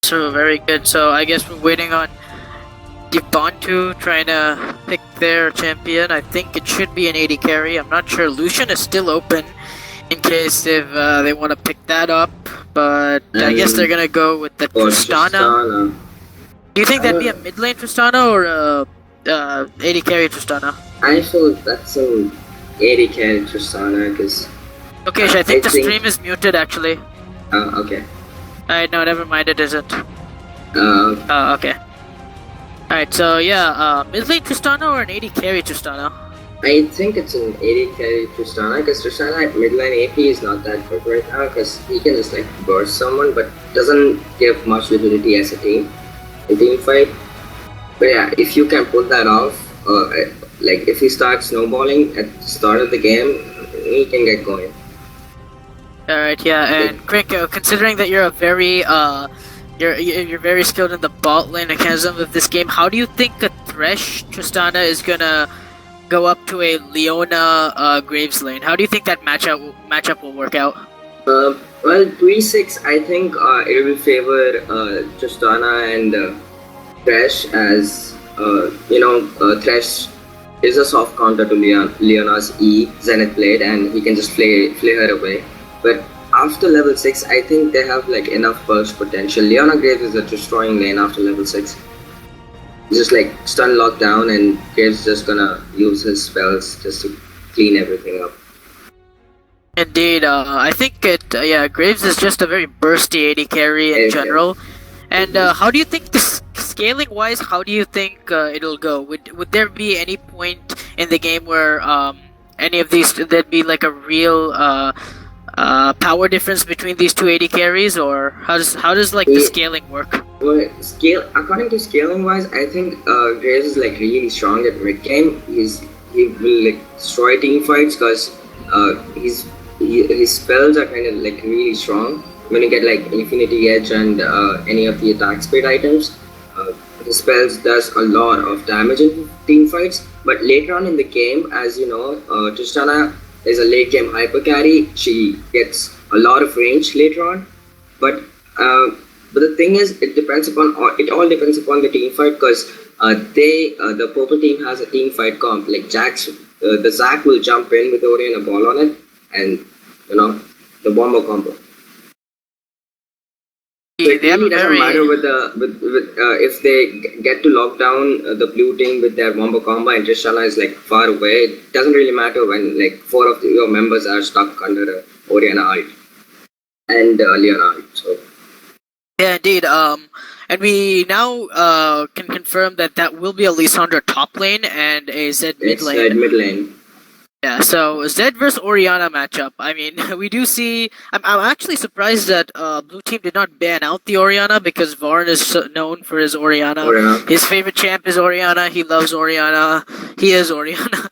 So very good. So I guess we're waiting on Ubuntu trying to pick their champion. I think it should be an 80 carry. I'm not sure. Lucian is still open in case if they want to pick that up, but I guess they're gonna go with the Tristana. Do you think that'd be a mid lane Tristana or a 80 carry Tristana? I feel that's an 80 carry Tristana because. Okay, I think the stream is muted actually. Okay. Alright, no, never mind, it isn't. Okay. Alright, so yeah, mid lane Tristana or an 80 carry Tristana? I think it's an 80 carry Tristana because Tristana at mid lane AP is not that good right now because he can just like burst someone but doesn't give much utility as a team fight. But yeah, if you can pull that off, like if he starts snowballing at the start of the game, he can get going. Alright, yeah, and Krinko, considering that you're a very you're very skilled in the bot lane mechanism of this game, how do you think a Thresh Tristana is gonna go up to a Leona Graves lane? How do you think that matchup will work out? Well, 3-6, I think it will favor Tristana and Thresh as Thresh is a soft counter to Leona's E Zenith Blade, and he can just flay her away. But after level 6, I think they have like enough burst potential. Leona Graves is a destroying lane after level 6. Just like stun lock down, and Graves just gonna use his spells just to clean everything up. Indeed, I think Graves is just a very bursty 80 carry in general. And how do you think scaling wise? How do you think it'll go? Would there be any point in the game where any of these there'd be like a real power difference between these two 80 carries, or how does like the scaling work? Well, according to scaling wise, I think Graves is like really strong at mid game. He will like destroy team fights because his spells are kind of like really strong. When you get like Infinity Edge and any of the attack speed items, his spells does a lot of damage in team fights. But later on in the game, as you know, Tristana is a late game hyper carry. She gets a lot of range later on. But the thing is, it all depends upon the team fight because the purple team has a team fight comp. Like the Zac will jump in with Orion a ball on it, and the bomber combo. So it really doesn't matter if they get to lock down the blue team with their wombo combo and Tristana is like far away. It doesn't really matter when like 4 of your members are stuck under Oriana ult and Leona ult. So yeah, indeed. And we now can confirm that will be a Lissandra top lane and a Zed mid lane. Zed mid lane. Yeah, so Zed versus Oriana matchup. I mean, we do see. I'm actually surprised that Blue Team did not ban out the Oriana because Varn is known for his Oriana. His favorite champ is Oriana. He loves Oriana. He is Oriana.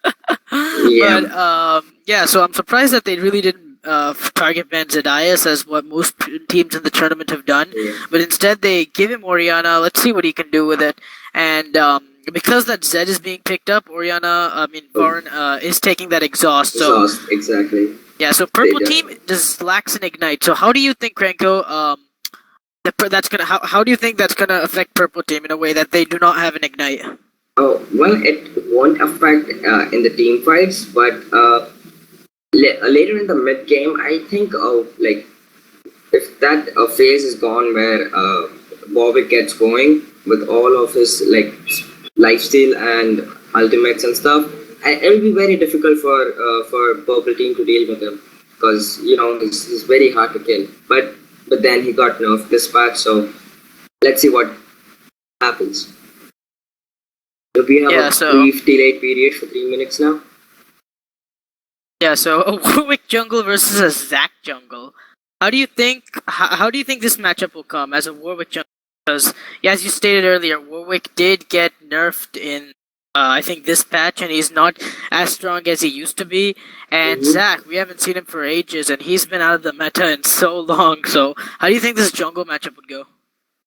Yeah. But so I'm surprised that they really didn't target ban Zedias as what most teams in the tournament have done. Yeah. But instead they give him Oriana. Let's see what he can do with it. And because that Zed is being picked up, Varn is taking that exhaust. Exhaust, exactly. Yeah, so purple team just lacks an ignite. So how do you think, Krenko, how do you think that's gonna affect purple team in a way that they do not have an ignite? Oh well, it won't affect in the team fights, but later in the mid game, I think like if that phase is gone where Warwick gets going with all of his like lifesteal and ultimates and stuff, it will be very difficult for purple team to deal with him because he's very hard to kill. But then he got nerfed this patch, so let's see what happens. So we have a brief delayed period for 3 minutes now. Yeah, so a Warwick jungle versus a Zac jungle. How do you think this matchup will come as a Warwick jungle? Because, as you stated earlier, Warwick did get nerfed in, I think, this patch, and he's not as strong as he used to be. And Zac, we haven't seen him for ages, and he's been out of the meta in so long. So, how do you think this jungle matchup would go?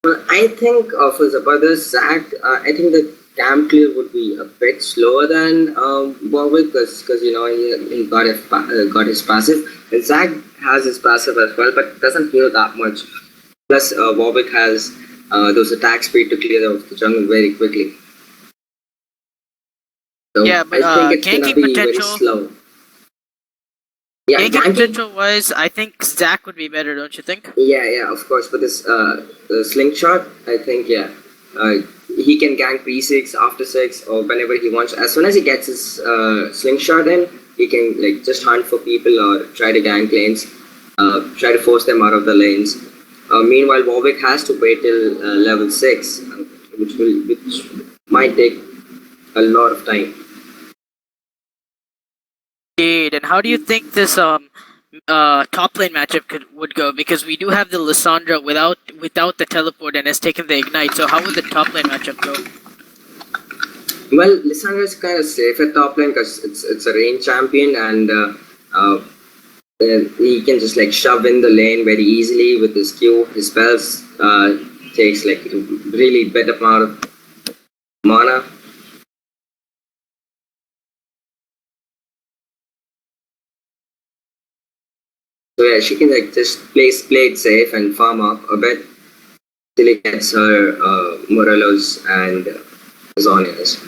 Well, I think for Zabardast, Zac, I think the camp clear would be a bit slower than Warwick because he got his passive. And Zac has his passive as well, but doesn't heal that much. Plus, Warwick has those attack speed to clear off the jungle very quickly. So Yeah, but I think it's gonna ganking be very potential. slow. Yeah, Ganking ganking. potential wise, I think Zac would be better, don't you think? Yeah, of course. But this the slingshot, I think, yeah, he can gank pre-6, after 6, or whenever he wants. As soon as he gets his slingshot in, he can like just hunt for people or try to gank lanes, try to force them out of the lanes. Meanwhile, Warwick has to wait till level 6, which might take a lot of time. Indeed. And how do you think this top lane matchup would go? Because we do have the Lissandra without the teleport and has taken the ignite. So how would the top lane matchup go? Well, Lissandra is kind of safe at top lane because it's a range champion, and he can just like shove in the lane very easily with his Q. His spells takes like a really better amount of mana. So yeah, she can like just play it safe and farm up a bit till he gets her Morelos and Zonias.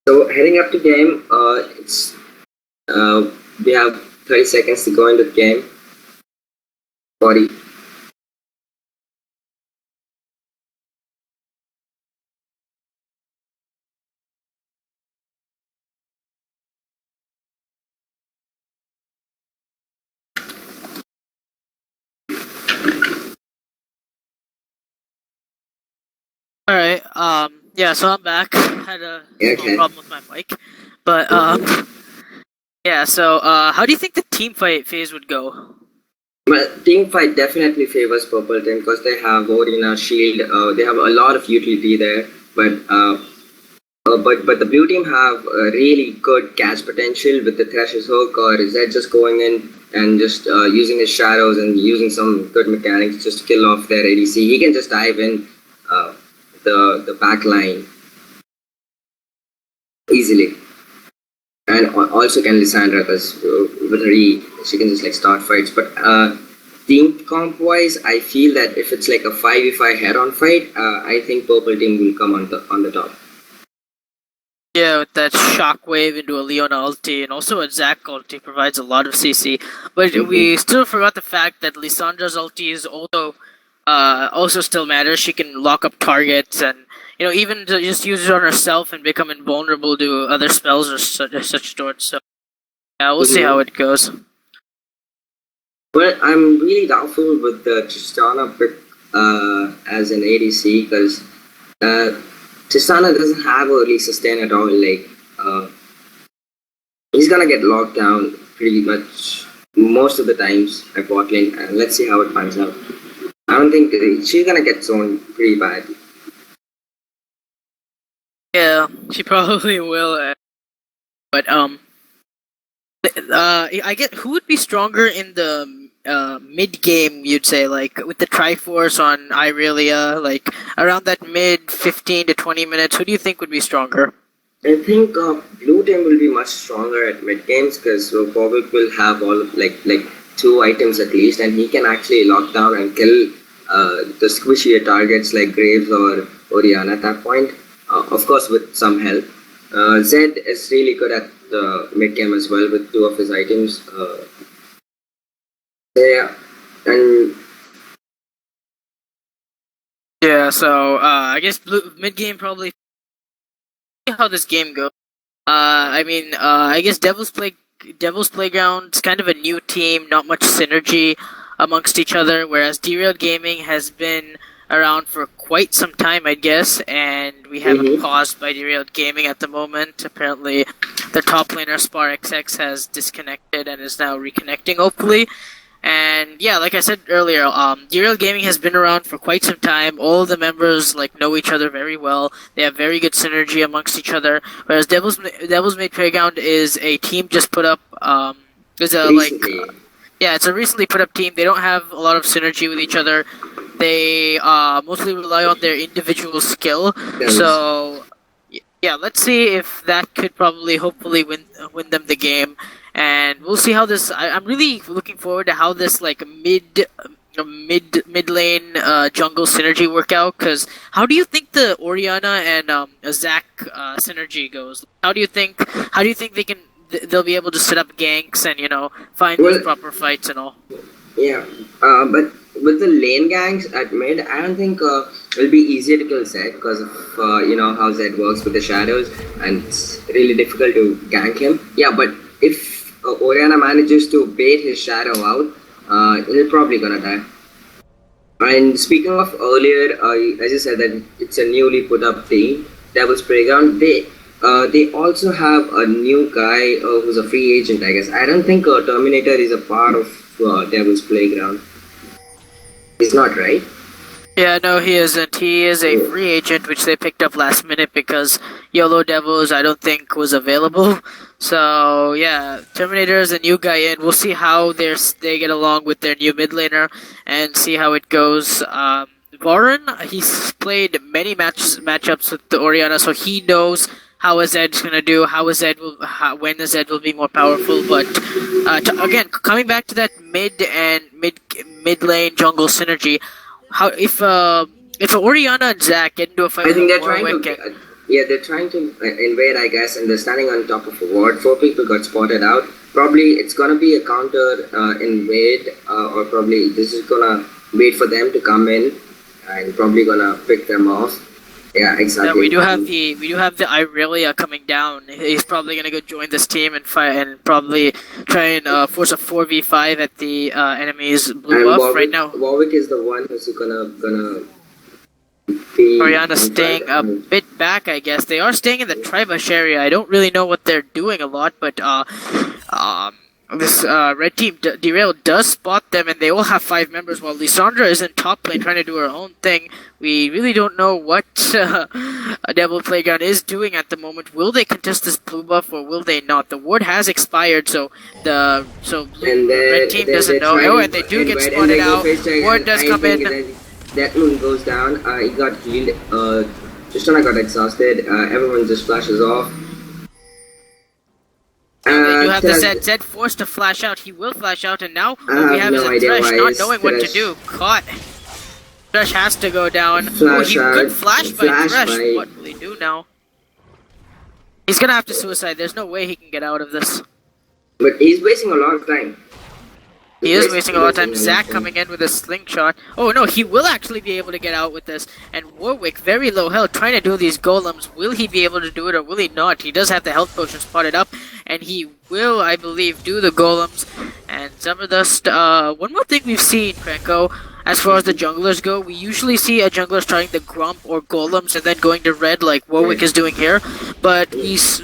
So heading up to game, we have 30 seconds to go into the game. 40. All right. Yeah. So I'm back. Had a small Okay. problem with my mic, but yeah. So how do you think the team fight phase would go? Well, team fight definitely favors purple team because they have Orina, Shield. They have a lot of utility there, but the blue team have a really good catch potential with the Thresh's hook or Zed just going in and just using his shadows and using some good mechanics just to kill off their ADC. He can just dive in the back line easily. And also can Lissandra because with her E, she can just like start fights. But team comp wise, I feel that if it's like a 5v5 head-on fight, I think purple team will come on the top. Yeah, with that shockwave into a Leona ulti and also a Zac ulti provides a lot of CC. But we still forgot the fact that Lissandra's ulti is also still matters. She can lock up targets and even to just use it on herself and become invulnerable to other spells or such sorts. So yeah, we'll see how it goes. Well, I'm really doubtful with the Tristana pick as an ADC because Tristana doesn't have early sustain at all. Like he's gonna get locked down pretty much most of the times at bot lane, and let's see how it pans out. I don't think she's gonna get zoned pretty bad. Yeah, she probably will. But I get who would be stronger in the mid game. You'd say like with the Triforce on Irelia, like around that mid 15 to 20 minutes. Who do you think would be stronger? I think blue team will be much stronger at mid games because Bobik will have all of like 2 items at least, and he can actually lock down and kill the squishier targets like Graves or Oriana at that point. Of course, with some help. Zed is really good at the mid game as well with 2 of his items. Yeah, and yeah. So I guess mid game probably how this game goes. I guess Devil's Playground's kind of a new team, not much synergy amongst each other, whereas Derailed Gaming has been around for quite some time, I guess, and we have a pause by Derailed Gaming at the moment. Apparently, the top laner SparXX has disconnected and is now reconnecting, hopefully. And yeah, like I said earlier, Derailed Gaming has been around for quite some time. All of the members know each other very well. They have very good synergy amongst each other. Whereas Devil's Made Playground is a team just put up is a recently. Yeah, it's a recently put up team. They don't have a lot of synergy with each other. They mostly rely on their individual skill. Devilz. So yeah, let's see if that could probably hopefully win them the game, and we'll see how this. I'm really looking forward to how this like mid lane jungle synergy work out. Because how do you think the Orianna and Zac synergy goes? How do you think they'll be able to set up ganks and find those Well, proper fights and all? yeah, but with the lane gangs at mid, I don't think it'll be easier to kill Zed because of how Zed works with the shadows, and it's really difficult to gank him. Yeah, but if Oriana manages to bait his shadow out, he'll probably gonna die. And speaking of earlier, as you said that it's a newly put up team, Devil's Playground. They also have a new guy who's a free agent. I guess I don't think Terminator is a part of Devil's Playground. He's not, right? Yeah, no, he isn't. He is a free agent, which they picked up last minute because YOLO Devils, I don't think, was available. So, yeah, Terminator is a new guy in. We'll see how they get along with their new mid laner and see how it goes. Varun, he's played many matchups with the Orianna, so he knows how a Zed's gonna do, when a Zed will be more powerful. But again, coming back to that mid lane jungle synergy, how if Orianna and Zac get into a fight I think with they're trying Warwick, to. Yeah, they're trying to invade, I guess, and they're standing on top of a ward. 4 people got spotted out. Probably it's gonna be a counter invade, or probably this is gonna wait for them to come in, and probably gonna pick them off. Yeah, exactly. yeah, we do have the Irelia coming down. He's probably gonna go join this team and fight and probably try and force a 4v5 at the enemy's blue And buff Warwick, right now. Warwick is the one who's gonna be. Orianna staying a bit back, I guess. They are staying in the Tribush area. I don't really know what they're doing a lot, but this red team, Derailed, does spot them, and they all have 5 members, while Lissandra is in top lane trying to do her own thing. We really don't know what Devil Playground is doing at the moment. Will they contest this blue buff, or will they not? The ward has expired, so the red team doesn't know. Oh, and they do get spotted out. Ward does come in. That moon goes down. He got healed. Tristana got exhausted. Everyone just flashes off. You have the Zed forced to flash out. He will flash out, and now what we have no is a idea Thresh why not is knowing what to Thresh. do. Caught. Thresh has to go down. Flash He good flash by flash Thresh. by- What will he do now? He's gonna have to suicide. There's no way he can get out of this. But he's wasting a lot of time. He is wasting a lot of time. Zac coming in with a slingshot. Oh no, he will actually be able to get out with this. And Warwick, very low health, trying to do these golems. Will he be able to do it or will he not? He does have the health potion spotted up. And he will, I believe, do the golems. And Zabardust, one more thing we've seen, Krenko, as far as the junglers go, we usually see a jungler starting the Grump or Golems and then going to red like Warwick is doing here. But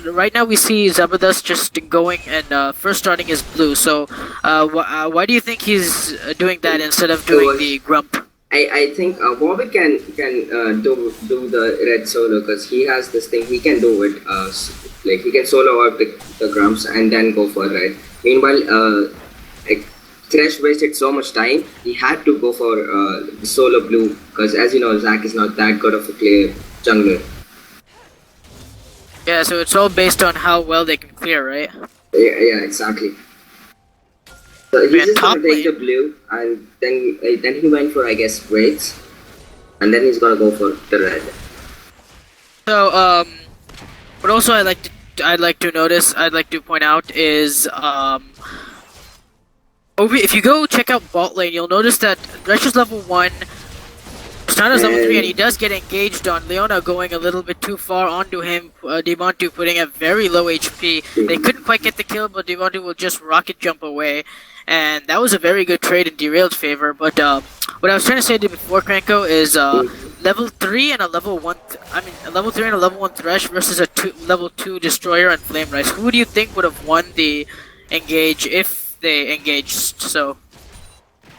right now we see Zabardust just going and first starting his blue. So why do you think he's doing that instead of doing the Grump? I think Warwick can do the red solo because he has this thing. He can do it. Like he can solo out the grumps and then go for red. Meanwhile, like Thresh wasted so much time. He had to go for solo blue because, as you know, Zac is not that good of a clear jungler. Yeah, so it's all based on how well they can clear, right? Yeah, exactly. So he's just top gonna take the blue, and then he went for, I guess, raids, and then he's gonna go for the red. So what also I'd like to point out is if you go check out bot lane, you'll notice that Thresh is level 1, Tristana's level 3, and he does get engaged on Leona going a little bit too far onto him. Demontu putting a very low HP. They couldn't quite get the kill, but Demontu will just rocket jump away. And that was a very good trade in Derailed's favor. But what I was trying to say to before, Kranko, is level 3 and a level 1... a level 3 and a level 1 Thresh versus a level 2 Destroyer and Flame Rise. Who do you think would have won the engage if they engaged? So...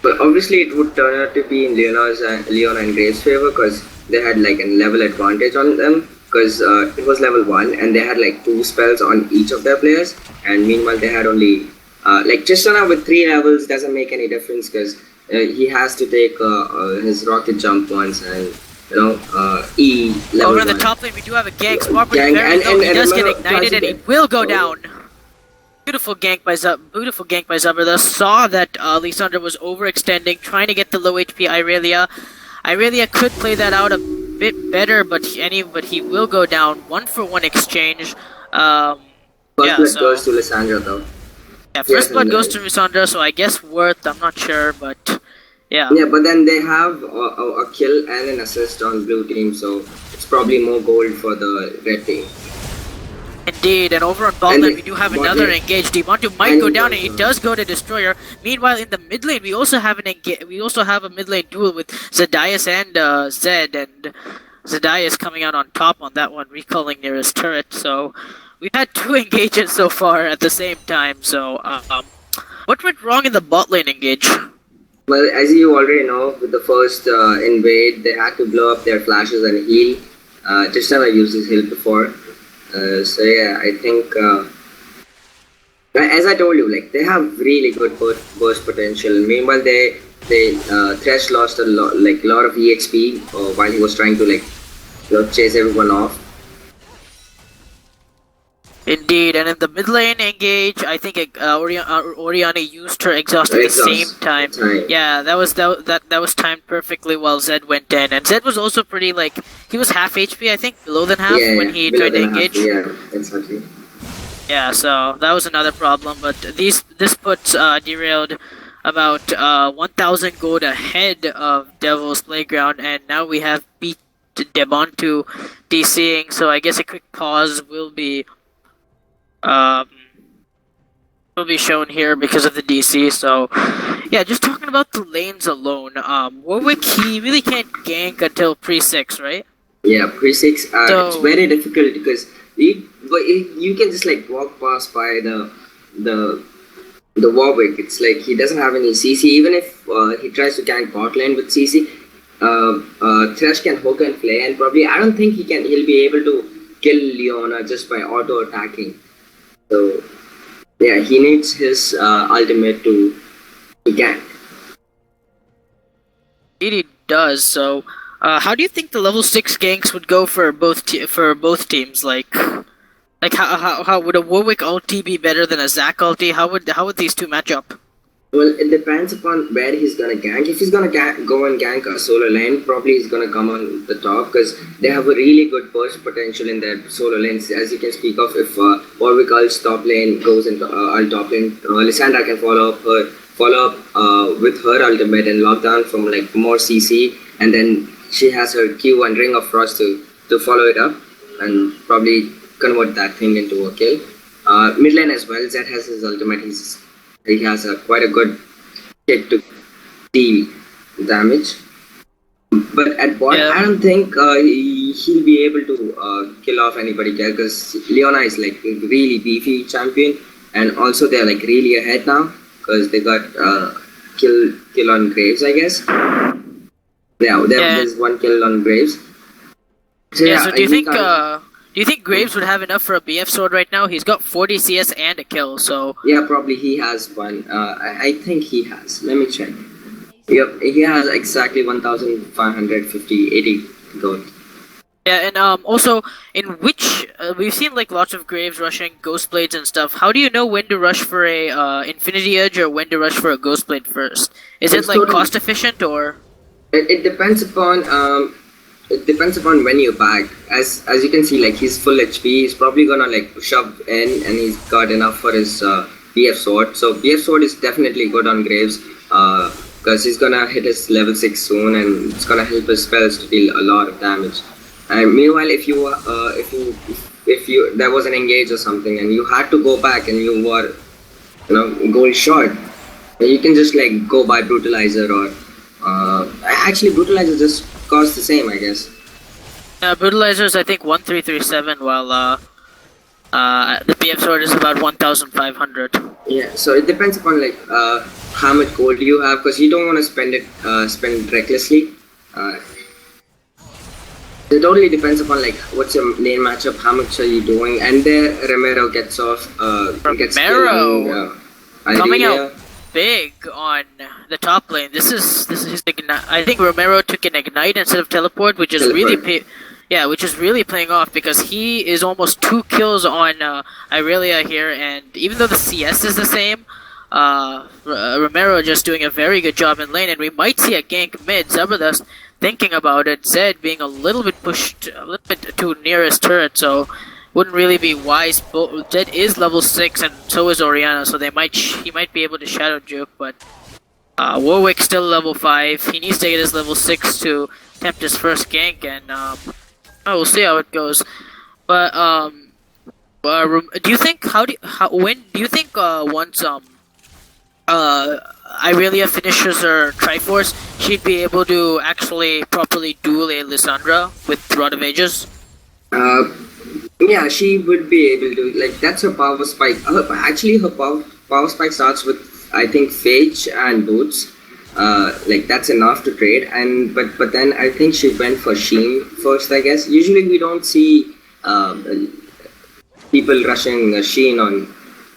But obviously it would turn out to be in Leona and Graves' favor because they had like a level advantage on them because it was level 1 and they had like 2 spells on each of their players, and meanwhile they had only Like Tristana with 3 levels doesn't make any difference because he has to take his rocket jump once and E level Over in the 1. top lane, we do have a gank. Smart, but Gank, very low. He does get remember, ignited, and he will go down. Beautiful gank by Zabardust. Saw that Lissandra was overextending, trying to get the low HP Irelia. Irelia could play that out a bit better, but he will go down. 1-for-1 exchange. First blood goes to Lissandra though. Yeah, first blood goes to Lissandra, so I guess worth. I'm not sure, but yeah. Yeah, but then they have a kill and an assist on blue team, so it's probably more gold for the red team. Indeed, and over on bot lane we do have another engage. Demontu might go down, and he does go to Destroyer. Meanwhile, in the mid lane, we also have a mid lane duel with Zedias and Zed, and Zedias coming out on top on that one, recalling near his turret. So we've had 2 engages so far at the same time. So what went wrong in the bot lane engage? Well, as you already know, with the first invade, they had to blow up their flashes and heal. Tristana used his heal before. So yeah, I think as I told you, like they have really good burst potential. Meanwhile, Thresh lost a lot of EXP while he was trying to chase everyone off. Indeed, and in the mid lane engage, I think Oriana used her exhaust at the same time. Yeah, that was timed perfectly while Zed went in, and Zed was also pretty he was half HP, I think, below than half when he tried to engage. Yeah, exactly. Yeah, so that was another problem, but this puts Derailed about 1,000 gold ahead of Devil's Playground, and now we have beat Demontu DCing, so I guess a quick pause will be shown here because of the DC. So yeah, just talking about the lanes alone, Warwick, he really can't gank until pre-6, right? Yeah, pre-6, it's very difficult because you can just walk past by the Warwick. It's like he doesn't have any CC. Even if he tries to gank bot lane with CC, Thresh can hook and play, and probably I don't think he'll be able to kill Leona just by auto attacking. So yeah, he needs his ultimate to gank. Indeed, he does. So how do you think the level 6 ganks would go for both teams? Like how would a Warwick ulti be better than a Zac ulti? How would these two match up? Well, it depends upon where he's gonna gank. If he's gonna go and gank a solo lane, probably he's gonna come on the top because they have a really good burst potential in their solo lanes. As you can speak of, if Warwick ult's top lane goes into ult top lane, Lissandra can follow up with her ultimate and lock down from more CC, and then she has her Q and Ring of Frost to follow it up and probably convert that thing into a kill. Mid lane as well, Zed has his ultimate. He has quite a good hit to deal damage. But at bot, I don't think he'll be able to kill off anybody there because Leona is a really beefy champion, and also they're really ahead now because they got kill on Graves, I guess. Yeah, there's one kill on Graves. So, so do you think Graves would have enough for a BF sword right now? He's got 40 CS and a kill, so... Yeah, probably he has one. I think he has. Let me check. Yep, he has exactly 1,580 gold. Yeah, and also, in which... we've seen lots of Graves rushing Ghost Blades and stuff. How do you know when to rush for a Infinity Edge or when to rush for a Ghost Blade first? Is it cost efficient or...? It depends upon... It depends upon when you back. As you can see, he's full HP. He's probably gonna shove in, and he's got enough for his BF sword. So BF sword is definitely good on Graves, because he's gonna hit his level 6 soon, and it's gonna help his spells to deal a lot of damage. And meanwhile, if there was an engage or something, and you had to go back, and you were gold short, you can just go buy Brutalizer or actually Brutalizer just costs the same, I guess. Brutalizer is I think 1337, while the BF sword is about 1,500. Yeah, so it depends upon how much gold you have, because you don't want to spend recklessly. It totally depends upon what's your lane matchup, how much are you doing, and there Romero gets off. Romero. coming out Irelia. big on the top lane. This is his ignite. I think Romero took an ignite instead of teleport, which is really Teleport. yeah, which is really playing off because he is almost 2 kills on Irelia here, and even though the CS is the same, Romero just doing a very good job in lane, and we might see a gank mid. Zabardust thinking about it. Zed being a little bit pushed, a little bit too near his turret, so wouldn't really be wise. Zed is level 6, and so is Oriana, so he might be able to shadow juke, but Warwick's still level 5. He needs to get his level 6 to attempt his first gank, and we'll see how it goes. But do you think when do you think once Irelia finishes her Triforce, she'd be able to actually properly duel a Lissandra with Rod of Ages? Uh, yeah, she would be able to. Like that's her power spike. Actually, her power spike starts with I think Phage and Boots. Like that's enough to trade. And but then I think she went for Sheen first. I guess usually we don't see people rushing Sheen on.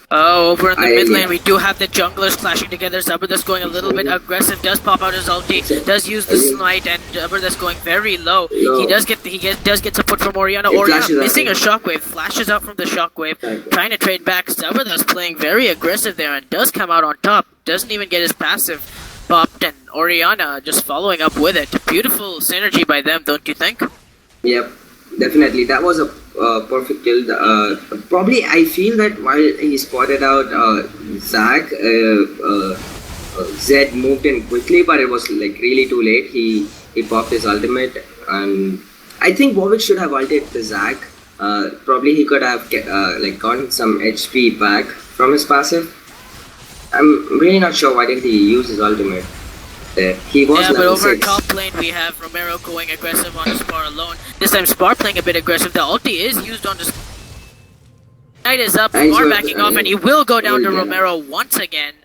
Oh, over in the mid lane, Yeah. we do have the junglers clashing together. Zabardust going a little bit aggressive, does pop out his ulti, does use the smite, and Zabardust going very low. Low. He does get support from Oriana. It Oriana flashes out. missing a shockwave, flashes out from the shockwave, trying to trade back. Zabardust playing very aggressive there and does come out on top. Doesn't even get his passive popped, and Oriana just following up with it. Beautiful synergy by them, don't you think? Yep, definitely. That was a perfect kill. Probably, I feel that while he spotted out Zac, Zed moved in quickly, but it was like really too late. He popped his ultimate, and I think Warwick should have ulted the Zac. Probably he could have like gotten some HP back from his passive. I'm really not sure why didn't he use his ultimate. He was Yeah, but level over 6. top lane we have Romero going aggressive on Spar alone. This time Spar playing a bit aggressive. The ulti is used on the Knight is up, Nice Spar work, backing off, and he will go down to yeah. Romero once again.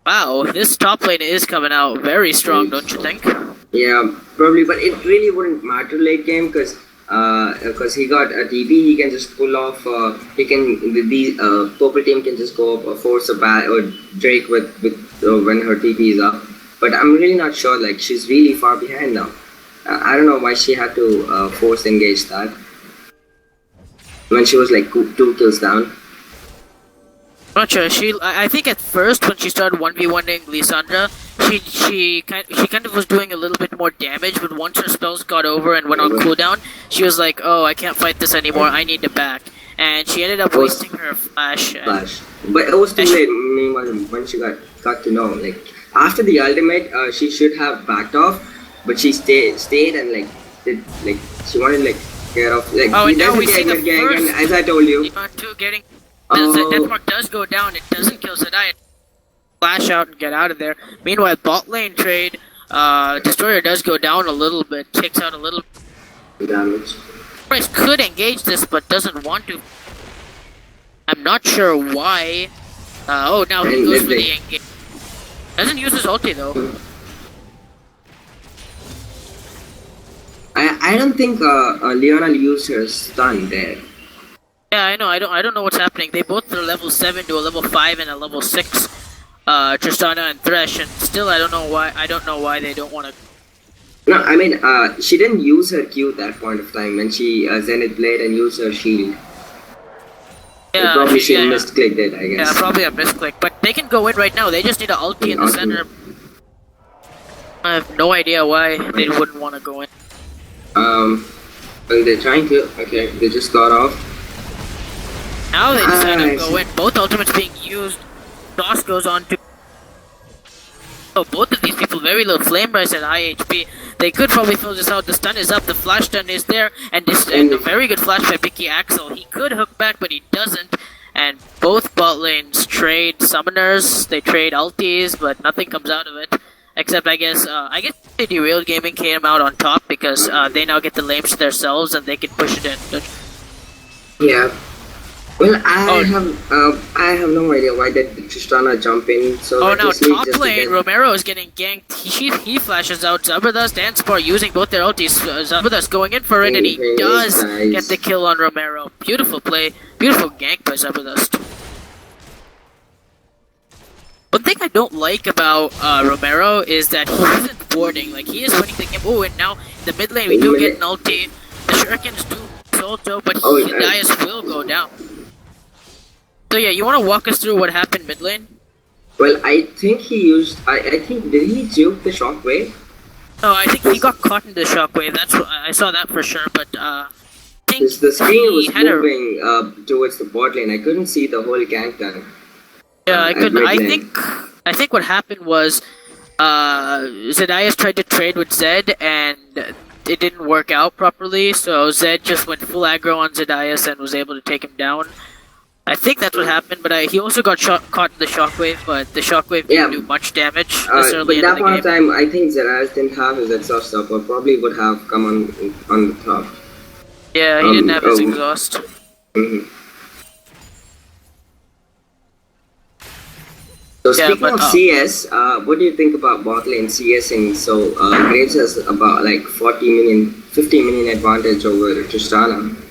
Wow, this top lane is coming out very strong, don't you think? Yeah, probably, but it really wouldn't matter late game because he got a TP. He can just pull off. He can the purple team can just go up, force a bat or Drake with when her TP is up. But I'm really not sure. Like she's really far behind now. I don't know why she had to force engage that when she was like 2 kills down. Not sure. I think at first when she started 1v1ing Lissandra, she kind of was doing a little bit more damage, but once her spells got over and went on cooldown, she was like, "Oh, I can't fight this anymore. I need to back." And she ended up wasting her flash. But it was too late. Meanwhile, when she got to know, like after the ultimate, she should have backed off, but she stayed and like did like she wanted like get off. Like Oh, and now we see the again, as I told you. Two getting. Oh. The death mark does go down. It doesn't kill Sadai. Flash out and get out of there. Meanwhile, bot lane trade. Destroyer does go down a little bit. Takes out a little. Damage. Price could engage this, but doesn't want to. I'm not sure why. Oh, now he goes for the engage. Doesn't use his ulti though. I don't think Leona used her stun there. Yeah, I know. I don't know what's happening. They both are level 7 to a level 5 and a level 6. Tristana and Thresh, and still I don't know why. I don't know why they don't want to. No, I mean she didn't use her Q at that point of time when she Zenith Blade and used her shield. Yeah, probably she misclicked it, I guess. Yeah, probably a misclick. But they can go in right now. They just need an ulti in the center. I have no idea why they wouldn't want to go in. And they're trying to. Okay, they just got off. Now they decide to go in. Both ultimates being used. Toss goes on to. Oh, both of these people very low. Flame Rise at high HP. They could probably fill this out. The stun is up. The flash stun is there, and a very good flash by Vicky Axel. He could hook back, but he doesn't. And both bot lanes trade summoners. They trade ultis, but nothing comes out of it. Except I guess the Derailed Gaming came out on top because they now get the lanes to themselves and they can push it in. Yeah. Well, I have no idea why did Tristana jump in. So oh, now top lane, Romero is getting ganked. He flashes out. Zabardust and Spar using both their ultis. Zabardust going in for it, and he does get the kill on Romero. Beautiful play, beautiful gank by Zabardust. don't like about Romero is that he isn't boarding. Like, he is winning the game. Oh, and now in the mid lane we do get an ulti. The shurikens do also, but Dias will go down. So yeah, you want to walk us through what happened mid lane? Well, I think he used. I think did he juke the shockwave? No, I think he got caught in the shockwave. That's what, I saw that for sure. But I think the screen was moving towards the bot lane. I couldn't see the whole gank done. Yeah, I couldn't. I think what happened was Zedias tried to trade with Zed and it didn't work out properly. So Zed just went full aggro on Zedias and was able to take him down. I think that's what happened, but he also got caught in the shockwave, but the shockwave didn't do much damage. But that point of time, I think Zedias didn't have his exhaust up, or probably would have come on the top. Yeah, he didn't have his exhaust. So speaking of CS, what do you think about bot lane CSing? So Graves has about like 50 million advantage over Tristana.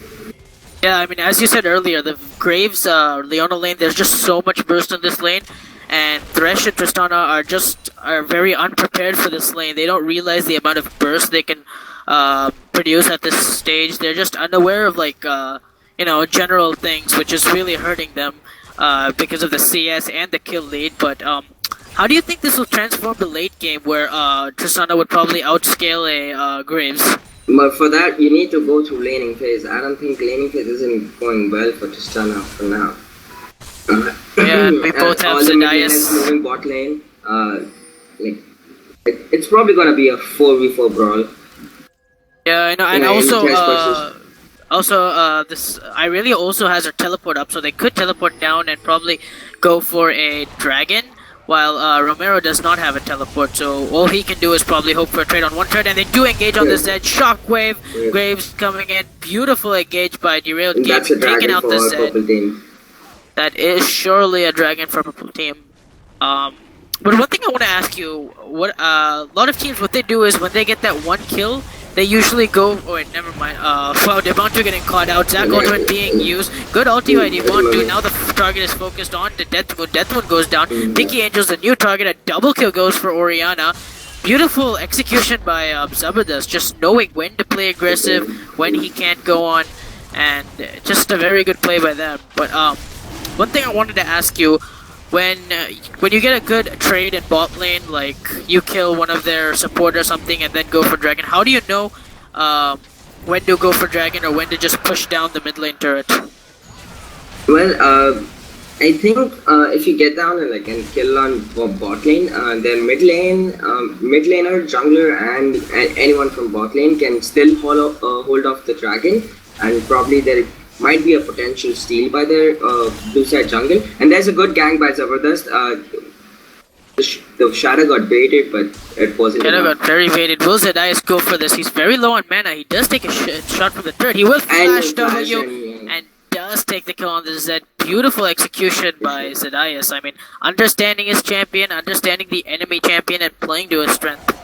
Yeah, I mean, as you said earlier, the Graves, Leona lane, there's just so much burst in this lane, and Thresh and Tristana are very unprepared for this lane. They don't realize the amount of burst they can produce at this stage. They're just unaware of like general things, which is really hurting them because of the CS and the kill lead. But how do you think this will transform the late game, where Tristana would probably outscale a Graves? But for that, you need to go through laning phase. I don't think laning phase isn't going well for Tristana for now. Yeah, and we both have Zedias moving bot lane. It's probably gonna be a 4v4 brawl. Yeah, I know, and this Irelia also has her teleport up, so they could teleport down and probably go for a dragon. While Romero does not have a teleport, so all he can do is probably hope for a trade on one turn, and they do engage on the Zed. Shockwave, Graves coming in, beautiful engage by Derailed Game, taking out the Zed. That is surely a dragon for Purple Team. But one thing I want to ask you, a lot of teams, what they do is when they get that one kill, they usually go. Oh wait, never mind. Wow, Devontu getting caught out. Zac ultimate being used. Good ulti by Devontu. Now the target is focused on the Deathmoon. Deathmoon goes down. Picky Angel's the new target. A double kill goes for Orianna. Beautiful execution by Zabardust, just knowing when to play aggressive, when he can't go on, and just a very good play by them. But one thing I wanted to ask you. When you get a good trade in bot lane, like you kill one of their support or something and then go for dragon, how do you know when to go for dragon or when to just push down the mid lane turret? Well, I think if you get down and kill on bot lane, then mid laner, jungler, and anyone from bot lane can still hold off the dragon, and probably there might be a potential steal by their blue side jungle. And there's a good gank by Zabardust. The Shadow got baited, but it wasn't Shadow enough. got very baited. Will Zedias go for this? He's very low on mana. He does take a shot from the turret. He will flash W and does take the kill on the Zed. Beautiful execution by Zedias. I mean, understanding his champion, understanding the enemy champion, and playing to his strength.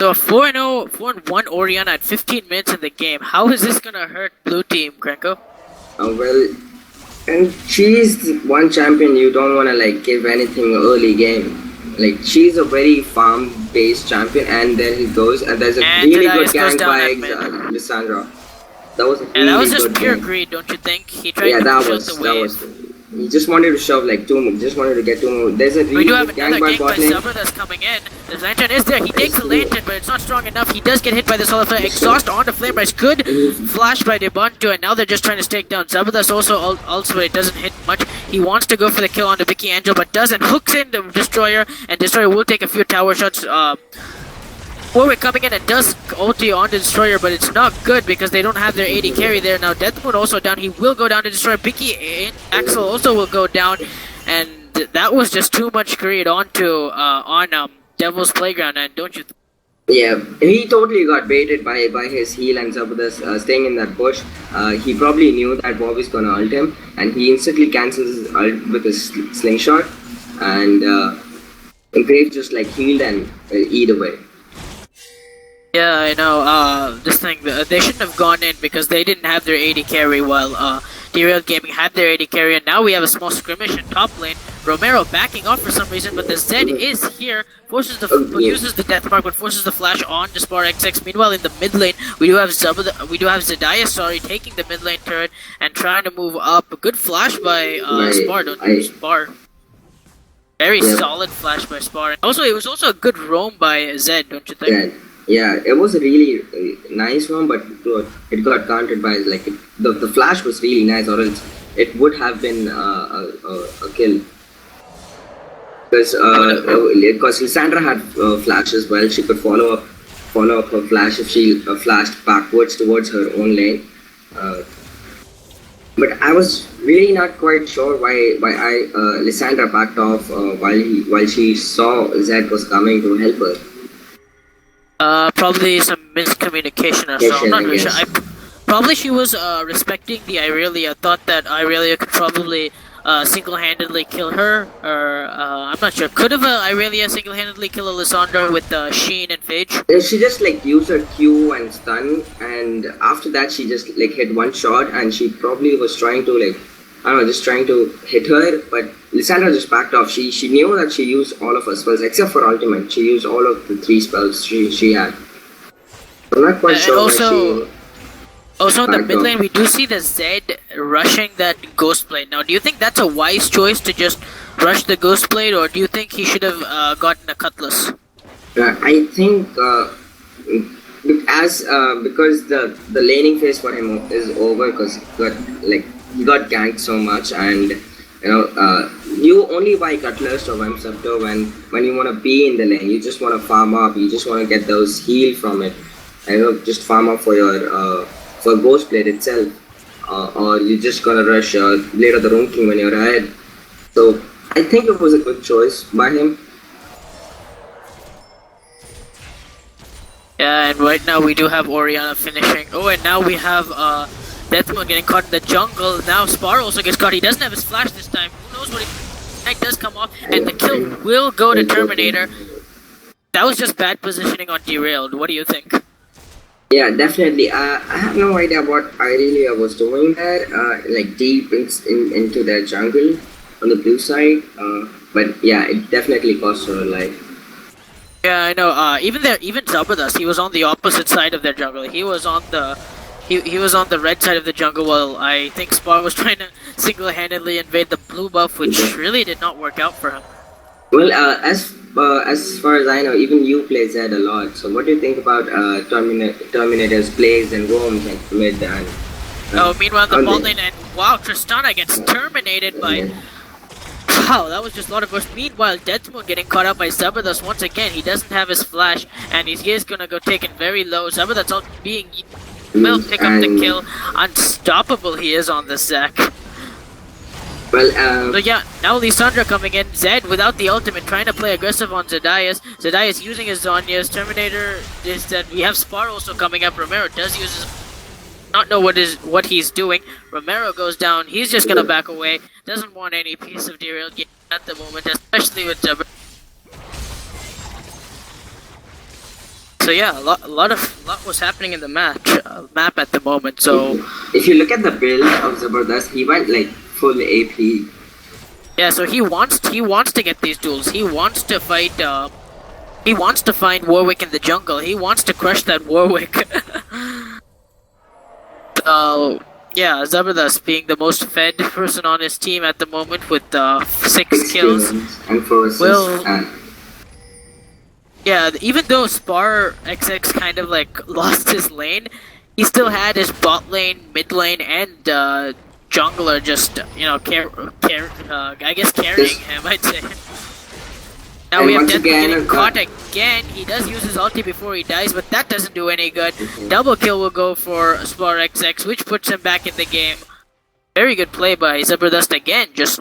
So a 4-1 Orianna at 15 minutes in the game. How is this gonna hurt blue team, Krenko? Well, and she's one champion you don't wanna give anything early game. She's a very farm-based champion, and there he goes, and there's a really good gank by Lissandra. That was that was just pure greed, don't you think? He tried to push out the wave. He just wanted to shove 2 moves, just wanted to get 2 moves. There's a really good gank by bot lane. That's coming in. The lantern is there. He takes the lantern, but it's not strong enough. He does get hit by the solar flare. Exhaust onto flame rise. Good flash by Devontu, and now they're just trying to take down Zabardust. Also, it doesn't hit much. He wants to go for the kill onto Vicky Angel, but doesn't. Hooks in the Destroyer, and Destroyer will take a few tower shots. Warwick coming in and does ulti on the Destroyer, but it's not good because they don't have their AD carry there. Now Deathmoon also down. He will go down to Destroyer. Vicky Axel also will go down, and that was just too much greed on Devil's Playground, and don't you? Yeah, he totally got baited by his heal and Zabardust staying in that bush. He probably knew that Bobby's gonna ult him, and he instantly cancels his ult with his slingshot, and Graves just healed and eat away. Yeah, I know. This thing, they shouldn't have gone in because they didn't have their AD carry while Derailed Gaming had their AD carry, and now we have a small skirmish in top lane. Romero backing off for some reason, but the Zed is here, uses the death mark, but forces the flash on to Spar XX. Meanwhile, in the mid lane, we do have Zediah, taking the mid lane turret and trying to move up. A good flash by Spar, Spar. Very solid flash by Spar. Also, it was also a good roam by Zed, don't you think? Yeah, it was a really nice one, but it got countered by the flash was really nice, or else it would have been a kill. Because Lissandra had flash as well. She could follow up her flash if she flashed backwards towards her own lane. But I was really not quite sure why Lissandra backed off while she saw Zed was coming to help her. Probably some miscommunication or so. I'm not really sure. Probably she was respecting the Irelia. Thought that Irelia could probably single-handedly kill her, or I'm not sure. Could have Irelia single-handedly kill Alessandra with Sheen and Phage? She just used her Q and stun, and after that she just hit one shot, and she probably was trying to just trying to hit her, but Lissandra just backed off. She knew that she used all of her spells except for ultimate. She used all of the 3 spells she had. I'm not quite sure. Also in the mid lane, we do see the Zed rushing that Ghost Blade. Now, do you think that's a wise choice to just rush the Ghost Blade, or do you think he should have gotten a Cutlass? I think because the laning phase for him is over, because he got ganked so much, and you only buy Cutlass or Vim Scepter when you want to be in the lane. You just want to farm up. You just want to get those heal from it. Just farm up for your for Ghost Blade itself, or you're just gonna rush Blade of the Rune King when you're ahead. So I think it was a good choice by him. Yeah, and right now we do have Orianna finishing. Oh, and now we have Deathmoon getting caught in the jungle. Now Spar also gets caught. He doesn't have his flash this time. Who knows what he does come off, and the kill will go to Terminator. That was just bad positioning on Derailed. What do you think? Yeah, definitely. I have no idea what Irelia was doing there, deep into their jungle on the blue side. But yeah, it definitely cost her a life. Yeah, I know. Even Zabardust, he was on the opposite side of their jungle. He was on the red side of the jungle, while I think Spar was trying to single-handedly invade the blue buff, which really did not work out for him. Well, as far as I know, even you play Zed a lot. So what do you think about Terminator's plays and roams and mid and... meanwhile the bot lane, and wow, Tristana gets terminated by... Wow, that was just a lot of burst. Meanwhile, Deathmoon getting caught out by Zabardust once again. He doesn't have his flash, and he is gonna go taken very low. Zabardust all being... will pick up the kill. Unstoppable he is on the Zac. Well, so yeah, now Lissandra coming in. Zed without the ultimate, trying to play aggressive on Zedias. Zedias using his Zhonya's. Terminator is that we have Spar also coming up. Romero does use his... not know what he's doing. Romero goes down. He's just gonna back away. Doesn't want any piece of Derailed game at the moment, especially with Zebra. So yeah, a lot was happening in the map at the moment. So if you look at the build of Zabardust, he went full AP. Yeah, so he wants to get these duels. He wants to fight. He wants to find Warwick in the jungle. He wants to crush that Warwick. Yeah, Zabardust being the most fed person on his team at the moment with 6 kills. And 4 assists. Yeah, even though Spar XX kind of lost his lane, he still had his bot lane, mid lane, and jungler just I guess carrying him, I'd say. Now and we have Deathmoon again, getting caught again. He does use his ulti before he dies, but that doesn't do any good. Double kill will go for Spar XX, which puts him back in the game. Very good play by Zabardust again, just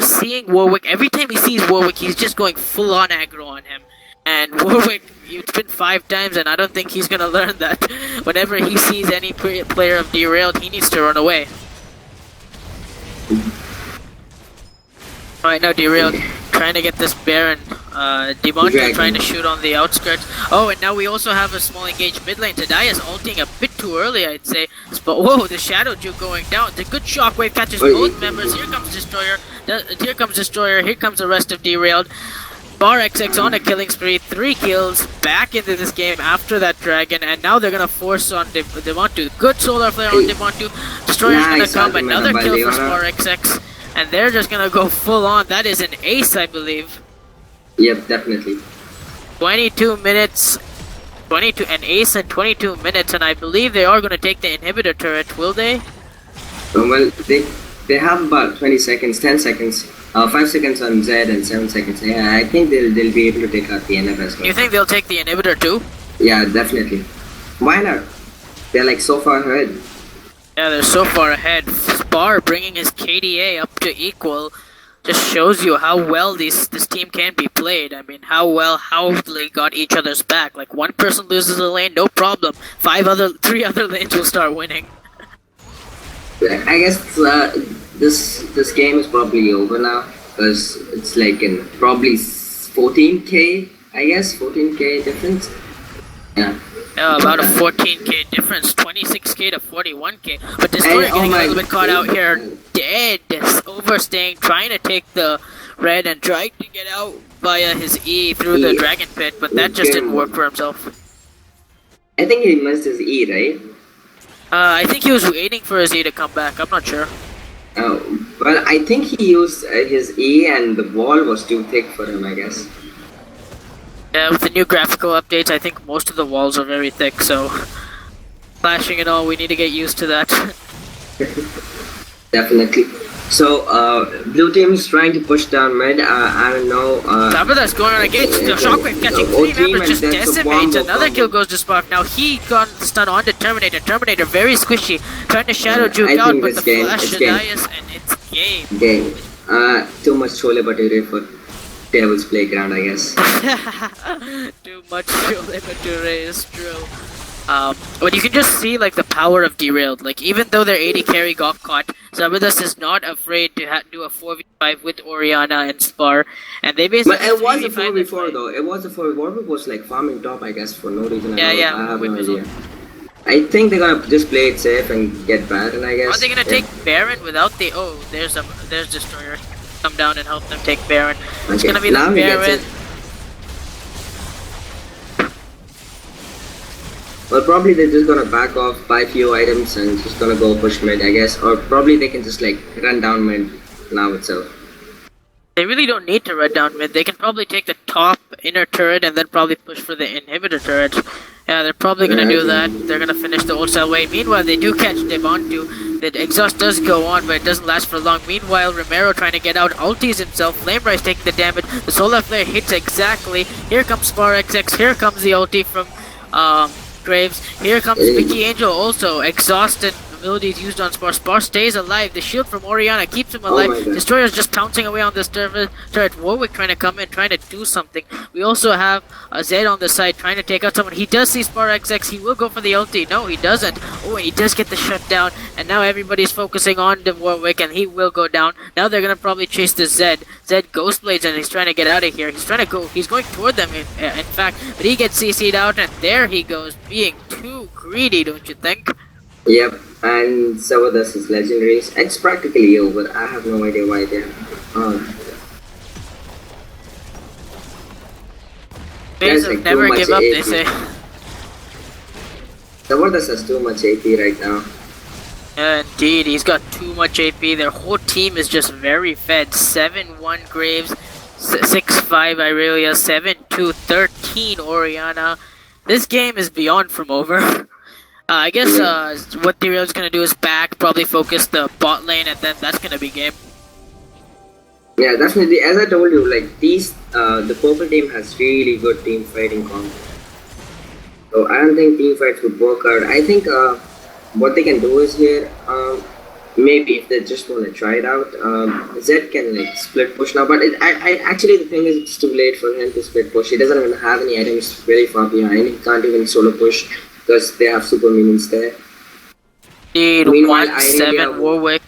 seeing Warwick. Every time he sees Warwick, he's just going full on aggro on him. And Warwick, it's been 5 times, and I don't think he's gonna learn that. Whenever he sees any player of Derailed, he needs to run away. Alright, now Derailed trying to get this Baron. Devonta trying to shoot on the outskirts. Oh, and now we also have a small engaged mid lane. Tadias ulting a bit too early, I'd say. But whoa, the Shadow Juke going down. The good shockwave catches both members. Here comes Destroyer. Here comes Destroyer. Here comes the rest of Derailed. Bar XX on a killing spree, 3 kills, back into this game after that dragon, and now they're gonna force on Devonta. Good solar flare on Devonta. Destroyer's gonna come, another kill for Bar XX, and they're just gonna go full on. That is an ace, I believe. Yep, definitely. 22 minutes, an ace in 22 minutes, and I believe they are gonna take the inhibitor turret, will they? Well, they have about 20 seconds, 10 seconds. 5 seconds on Zed and 7 seconds. Yeah, I think they'll be able to take out the NF as well. You think they'll take the inhibitor too? Yeah, definitely. Why not? They're like so far ahead. Yeah, they're so far ahead. Spar bringing his KDA up to equal just shows you how well this team can be played. I mean, how they got each other's back. Like, one person loses a lane, no problem. 3 other lanes will start winning. I guess this game is probably over now, because it's like in probably 14k, I guess, 14k difference. Yeah. About a 14k difference, 26k to 41k. But Destroyer getting a little bit caught out here. Dead, overstaying, trying to take the red and trying to get out via his E through the dragon pit, but that just didn't work for himself. I think he missed his E, right? I think he was waiting for his E to come back, I'm not sure. Oh, well, I think he used his E and the wall was too thick for him, I guess. Yeah, with the new graphical updates, I think most of the walls are very thick, so flashing and all, we need to get used to that. Definitely. So, blue team is trying to push down mid. I don't know. Zabadas going on against the shockwave catching 3 members, just decimates. Another kill goes to Spark. Now he got the stun on to Terminator. Terminator very squishy, trying to shadow juke out, but the flash to Dias, and it's game. Game. Too much chole bhature for Devil's playground, I guess. Too much chole bhature is true. But you can just see like the power of Derailed. Like, even though their AD carry got caught, Zabadas is not afraid to do a 4v5 with Orianna and Spar, and they basically. But it was a 4v4 though. It was a 4v4. Warwick was like farming top, I guess, for no reason. Yeah, I have no idea. I think they're gonna just play it safe and get Baron, I guess. Are they gonna take Baron without the? Oh, there's Destroyer. Come down and help them take Baron. Okay. It's gonna be the Baron. Well, probably they're just gonna back off, buy a few items, and just gonna go push mid, I guess. Or probably they can just like run down mid now itself. They really don't need to run down mid. They can probably take the top inner turret and then probably push for the inhibitor turret. Yeah, they're probably gonna do that. They're gonna finish the ult cell wave. Meanwhile, they do catch Devonta. The exhaust does go on, but it doesn't last for long. Meanwhile, Romero trying to get out, ulties himself. Flame Rise taking the damage. The solar flare hits exactly. Here comes Spar XX. Here comes the ulti from Graves. Here comes Vicky Angel also. Exhausted abilities used on Spar. Spar stays alive. The shield from Orianna keeps him alive. Destroyer's just pouncing away on this turret. Warwick trying to come in, trying to do something. We also have Zed on the side trying to take out someone. He does see Spar XX. He will go for the ulti. No, he doesn't. Oh, and he does get the shutdown. And now everybody's focusing on the Warwick, and he will go down. Now they're gonna probably chase the Zed. Zed Ghost Blades, and he's trying to get out of here. He's trying to go. He's going toward them, in fact. But he gets CC'd out, and there he goes, being too greedy, don't you think? Yep, and Zabadas is legendary. It's practically over. I have no idea why they're like never give up, they say. Zabadas has too much AP right now. Yeah, indeed, he's got too much AP. Their whole team is just very fed. 7-1 Graves, 6-5 Irelia, 7-2, 13 Orianna. This game is beyond from over. I guess what Derailed's gonna do is back, probably focus the bot lane, and then that's gonna be game. Yeah, definitely. As I told you, like the purple team has really good team fighting comp. So I don't think team fights would work out. I think what they can do is here, maybe if they just want to try it out, Zed can like split push now. But actually the thing is, it's too late for him to split push. He doesn't even have any items very far behind. He can't even solo push, because they have super minions there. Indeed, 1-7 Warwick,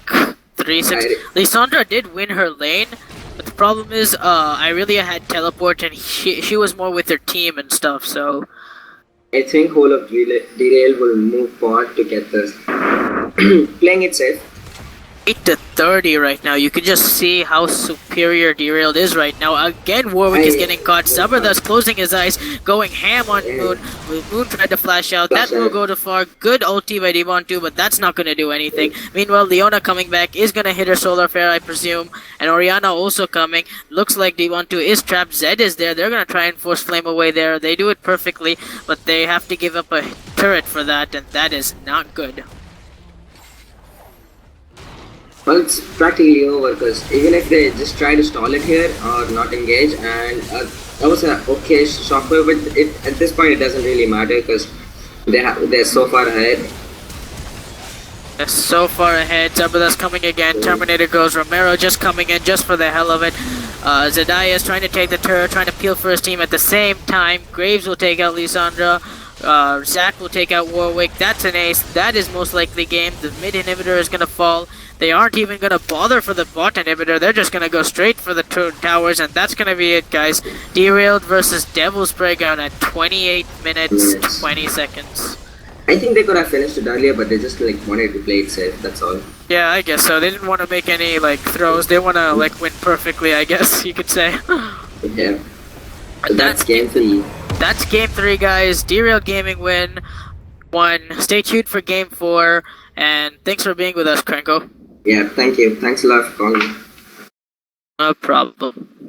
3-6. Lissandra did win her lane, but the problem is, Irelia had teleport and she was more with her team and stuff, so... I think whole of Derailed will move forward to get this. Playing it safe. 8-30 right now. You can just see how superior Derailed is right now. Again, Warwick is getting caught. Zabardust closing his eyes, going ham on Moon. Moon tried to flash out. That will go too far. Good ulti by Devon2, but that's not going to do anything. Meanwhile, Leona coming back is going to hit her Solar Flare, I presume. And Oriana also coming. Looks like Devon2 is trapped. Zed is there. They're going to try and force Flame away there. They do it perfectly, but they have to give up a turret for that, and that is not good. Well, it's practically over because even if they just try to stall it here or not engage, and that was a okay shockwave, but at this point it doesn't really matter because they're so far ahead. They're so far ahead. Zabardust coming again. Terminator goes. Romero just coming in just for the hell of it. Zedaya is trying to take the turret, trying to peel for his team at the same time. Graves will take out Lissandra. Zac will take out Warwick. That's an ace. That is most likely game. The mid inhibitor is going to fall. They aren't even going to bother for the bot inhibitor. They're just going to go straight for the towers, and that's going to be it, guys. Derailed versus Devil's Playground at 28 minutes, 20 seconds. I think they could have finished it earlier, but they just wanted to play it safe, that's all. Yeah, I guess so. They didn't want to make any throws. They want to win perfectly, I guess you could say. Yeah. So that's game 3. That's game 3, guys. Derailed Gaming win 1. Stay tuned for game 4, and thanks for being with us, Krenko. Yeah, thank you. Thanks a lot for calling. No problem.